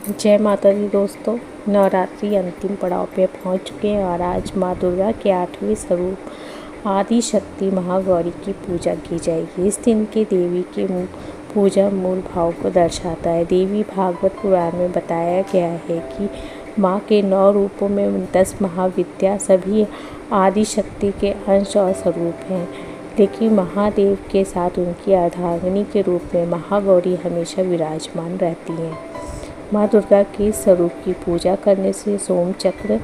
जय माता दी दोस्तों। नवरात्रि अंतिम पड़ाव पे पहुंच चुके हैं और आज माँ दुर्गा के 8वें स्वरूप आदि शक्ति महागौरी की पूजा की जाएगी। इस दिन के देवी के पूजा मूल भाव को दर्शाता है। देवी भागवत पुराण में बताया गया है कि माँ के 9 रूपों में 10 महाविद्या सभी आदि शक्ति के अंश और स्वरूप हैं, लेकिन महादेव के साथ उनकी अर्धांगिनी के रूप में महागौरी हमेशा विराजमान रहती हैं। माँ दुर्गा के स्वरूप की पूजा करने से सोम चक्र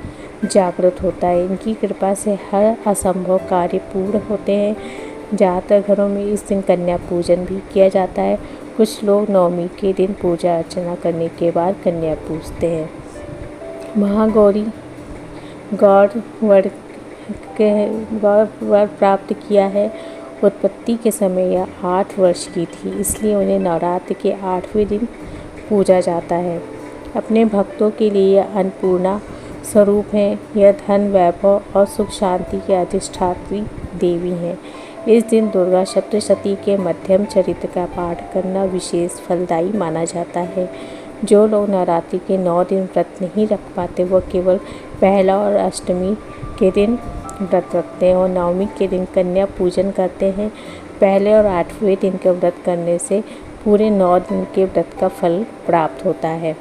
जागृत होता है। इनकी कृपा से हर असंभव कार्य पूर्ण होते हैं। ज़्यादातर घरों में इस दिन कन्या पूजन भी किया जाता है। कुछ लोग नवमी के दिन पूजा अर्चना करने के बाद कन्या पूजते हैं। महागौरी गौर वर प्राप्त किया है। उत्पत्ति के समय यह 8 वर्ष की थी, इसलिए उन्हें नवरात्र के 8वें दिन पूजा जाता है। अपने भक्तों के लिए यह अन्नपूर्णा स्वरूप है। यह धन, वैभव और सुख शांति की अधिष्ठात्री देवी हैं। इस दिन दुर्गा सप्तशती के मध्यम चरित्र का पाठ करना विशेष फलदायी माना जाता है। जो लोग नवरात्रि के 9 दिन व्रत नहीं रख पाते वह केवल पहला और अष्टमी के दिन व्रत रखते हैं और नवमी के दिन कन्या पूजन करते हैं। पहले और 8वें दिन के व्रत करने से पूरे 9 दिन के व्रत का फल प्राप्त होता है।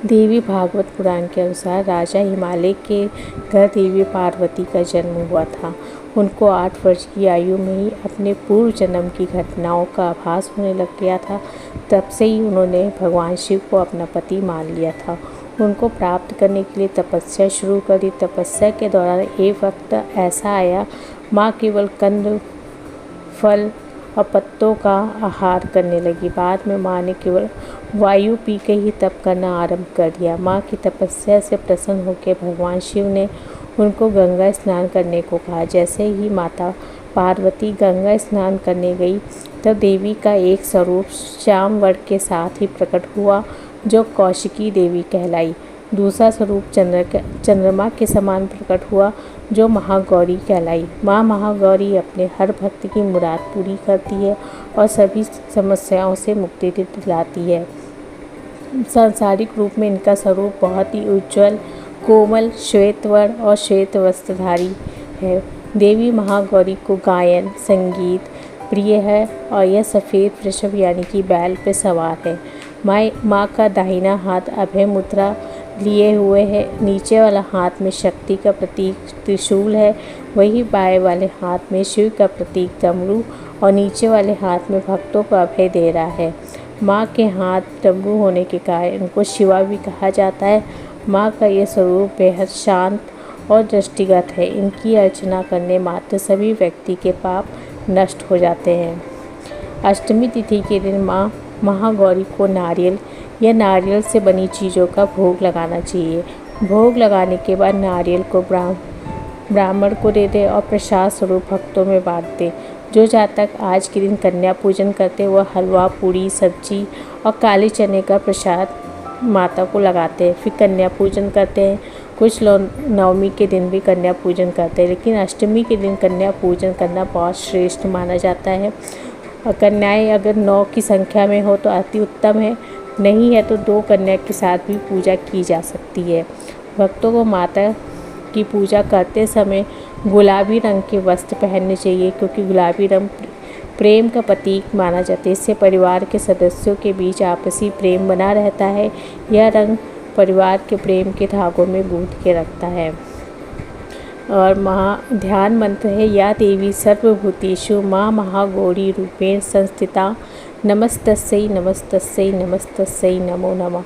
देवी भागवत पुराण के अनुसार राजा हिमालय के घर देवी पार्वती का जन्म हुआ था। उनको 8 वर्ष की आयु में ही अपने पूर्व जन्म की घटनाओं का आभास होने लग गया था। तब से ही उन्होंने भगवान शिव को अपना पति मान लिया था। उनको प्राप्त करने के लिए तपस्या शुरू कर दी। तपस्या के दौरान एक वक्त ऐसा आया, माँ केवल कंद, फल और पत्तों का आहार करने लगी। बाद में माँ ने केवल वायु पी के ही तप करना आरंभ कर दिया। माँ की तपस्या से प्रसन्न होकर भगवान शिव ने उनको गंगा स्नान करने को कहा। जैसे ही माता पार्वती गंगा स्नान करने गई तब देवी का एक स्वरूप श्याम वर्ण के साथ ही प्रकट हुआ, जो कौशिकी देवी कहलाई। दूसरा स्वरूप चंद्रमा के समान प्रकट हुआ, जो महागौरी कहलाई। माँ महागौरी अपने हर भक्त की मुराद पूरी करती है और सभी समस्याओं से मुक्ति दिलाती है। सांसारिक रूप में इनका स्वरूप बहुत ही उज्जवल, कोमल, श्वेत वर्ण और श्वेत वस्त्रधारी है। देवी महागौरी को गायन, संगीत प्रिय है और यह सफ़ेद वृषभ यानी कि बैल पर सवार है। माँ का दाहिना हाथ अभय मुद्रा लिए हुए है। नीचे वाला हाथ में शक्ति का प्रतीक त्रिशूल है, वही बाएं वाले हाथ में शिव का प्रतीक डमरू और नीचे वाले हाथ में भक्तों को अभय दे रहा है। माँ के हाथ डमरू होने के कारण इनको शिवा भी कहा जाता है। माँ का यह स्वरूप बेहद शांत और दृष्टिगत है। इनकी अर्चना करने मात्र सभी व्यक्ति के पाप नष्ट हो जाते हैं। अष्टमी तिथि के दिन माँ महागौरी को नारियल या नारियल से बनी चीज़ों का भोग लगाना चाहिए। भोग लगाने के बाद नारियल को ब्राह्मण को दे दे और प्रसाद स्वरूप भक्तों में बांट दे। जो जातक आज के दिन कन्या पूजन करते वह हलवा, पूड़ी, सब्जी और काले चने का प्रसाद माता को लगाते हैं, फिर कन्या पूजन करते हैं। कुछ लोग नवमी के दिन भी कन्या पूजन करते हैं, लेकिन अष्टमी के दिन कन्या पूजन करना बहुत श्रेष्ठ माना जाता है। और कन्याएँ अगर 9 की संख्या में हो तो अति उत्तम है, नहीं है तो 2 कन्या के साथ भी पूजा की जा सकती है। भक्तों को माता की पूजा करते समय गुलाबी रंग के वस्त्र पहनने चाहिए, क्योंकि गुलाबी रंग प्रेम का प्रतीक माना जाता है। इससे परिवार के सदस्यों के बीच आपसी प्रेम बना रहता है। यह रंग परिवार के प्रेम के धागों में गूंथ के रखता है। और ध्यान मंत्र है, या देवी सर्वभूतेषु माँ महागौरी रूपेण संस्थिता नमस्तस्यै नमस्तस्यै नमस्तस्यै नमो नमः।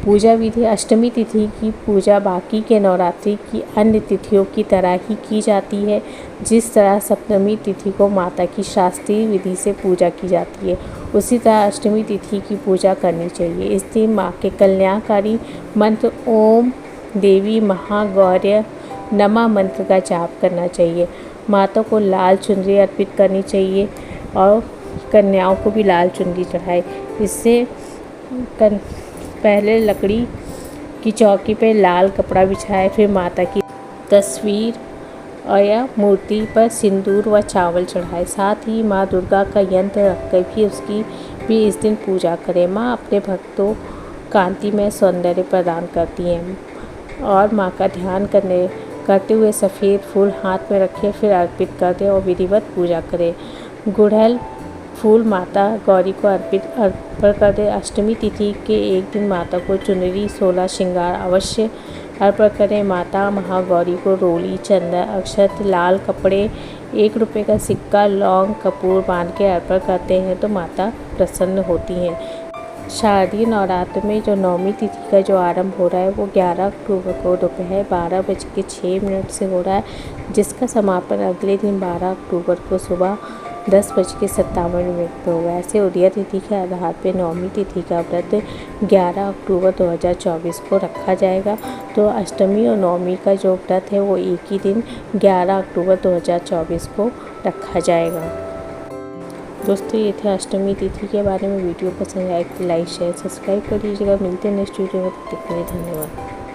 पूजा विधि। अष्टमी तिथि की पूजा बाकी के नवरात्रि की अन्य तिथियों की तरह ही की जाती है। जिस तरह सप्तमी तिथि को माता की शास्त्रीय विधि से पूजा की जाती है, उसी तरह अष्टमी तिथि की पूजा करनी चाहिए। इस दिन माँ के कल्याणकारी मंत्र ओम देवी महागौर्य नमः मंत्र का जाप करना चाहिए। माता को लाल चुनरी अर्पित करनी चाहिए और कन्याओं को भी लाल चुनरी चढ़ाए। इससे पहले लकड़ी की चौकी पर लाल कपड़ा बिछाए, फिर माता की तस्वीर और या मूर्ति पर सिंदूर व चावल चढ़ाए। साथ ही माँ दुर्गा का यंत्र रखकर भी उसकी भी इस दिन पूजा करें। माँ अपने भक्तों कांतिमय सौंदर्य प्रदान करती हैं। और माँ का ध्यान करते हुए सफ़ेद फूल हाथ में रखें, फिर अर्पित कर दें और विधिवत पूजा करें। गुड़हल फूल माता गौरी को अर्पण कर दें। अष्टमी तिथि के एक दिन माता को चुनरी 16 श्रृंगार अवश्य अर्पण करें। माता महागौरी को रोली, चंदन, अक्षत, लाल कपड़े, 1 रुपये का सिक्का, लौंग, कपूर बांध के अर्पण करते हैं तो माता प्रसन्न होती हैं। शारदीय नवरात्र में जो नवमी तिथि का जो आरंभ हो रहा है वो 11 अक्टूबर को दोपहर 12:06 से हो रहा है, जिसका समापन अगले दिन 12 अक्टूबर को सुबह 10:57 पर होगा। ऐसे उदय तिथि के आधार पर नवमी तिथि का व्रत 11 अक्टूबर 2024 को रखा जाएगा। तो अष्टमी और नवमी का जो व्रत है वो एक ही दिन 11 अक्टूबर 2024 को रखा जाएगा। दोस्तों, ये थे अष्टमी तिथि के बारे में। वीडियो पसंद आए तो लाइक शेयर सब्सक्राइब कर लीजिएगा। मिलते हैं नेक्स्ट वीडियो में, तब तक के लिए धन्यवाद।